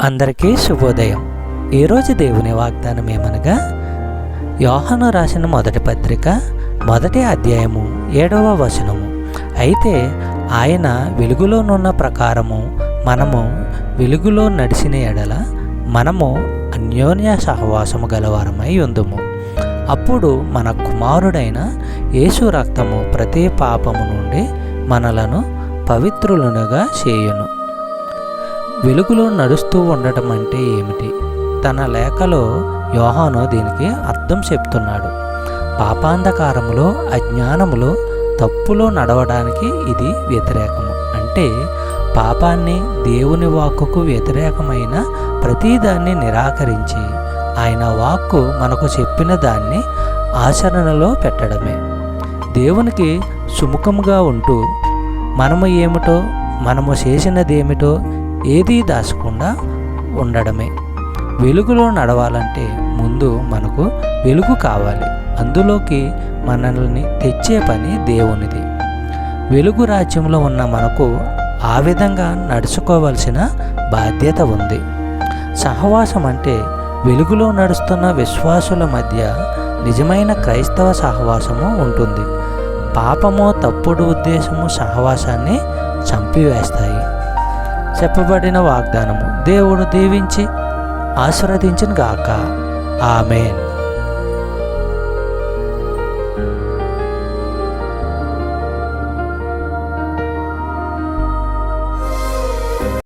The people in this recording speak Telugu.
అందరికీ శుభోదయం. ఈరోజు దేవుని వాగ్దానం ఏమనగా, యోహాను రాసిన మొదటి పత్రిక 1వ అధ్యాయము 7వ వచనము. అయితే ఆయన వెలుగులోనున్న ప్రకారము మనము వెలుగులో నడిచిన ఎడల మనము అన్యోన్య సహవాసము గలవారమై ఉందుము. అప్పుడు మన కుమారుడైన యేసు రక్తము ప్రతి పాపము నుండి మనలను పవిత్రులనుగా చేయును. వెలుగులో నడుస్తూ ఉండటం అంటే ఏమిటి? తన లేఖలో యోహాను దీనికి అర్థం చెప్తున్నాడు. పాపాంధకారములో, అజ్ఞానములో, తప్పులో నడవడానికి ఇది వ్యతిరేకము. అంటే పాపాన్ని, దేవుని వాక్కుకు వ్యతిరేకమైన ప్రతిదాన్ని నిరాకరించి ఆయన వాక్కు మనకు చెప్పిన దాన్ని ఆచరణలో పెట్టడమే. దేవునికి సుముఖముగా ఉంటూ మనము ఏమిటో, మనము చేసినదేమిటో ఏదీ దాచకుండా ఉండడమే. వెలుగులో నడవాలంటే ముందు మనకు వెలుగు కావాలి. అందులోకి మనల్ని తెచ్చే పని దేవునిది. వెలుగు రాజ్యంలో ఉన్న మనకు ఆ విధంగా నడుచుకోవలసిన బాధ్యత ఉంది. సహవాసం అంటే వెలుగులో నడుస్తున్న విశ్వాసుల మధ్య నిజమైన క్రైస్తవ సహవాసము ఉంటుంది. పాపము, తప్పుడు ఉద్దేశము సహవాసాన్ని చంపివేస్తాయి. చెప్పబడిన వాగ్దానము దేవుడు దీవించి ఆశీర్వదించును గాక. ఆమేన్.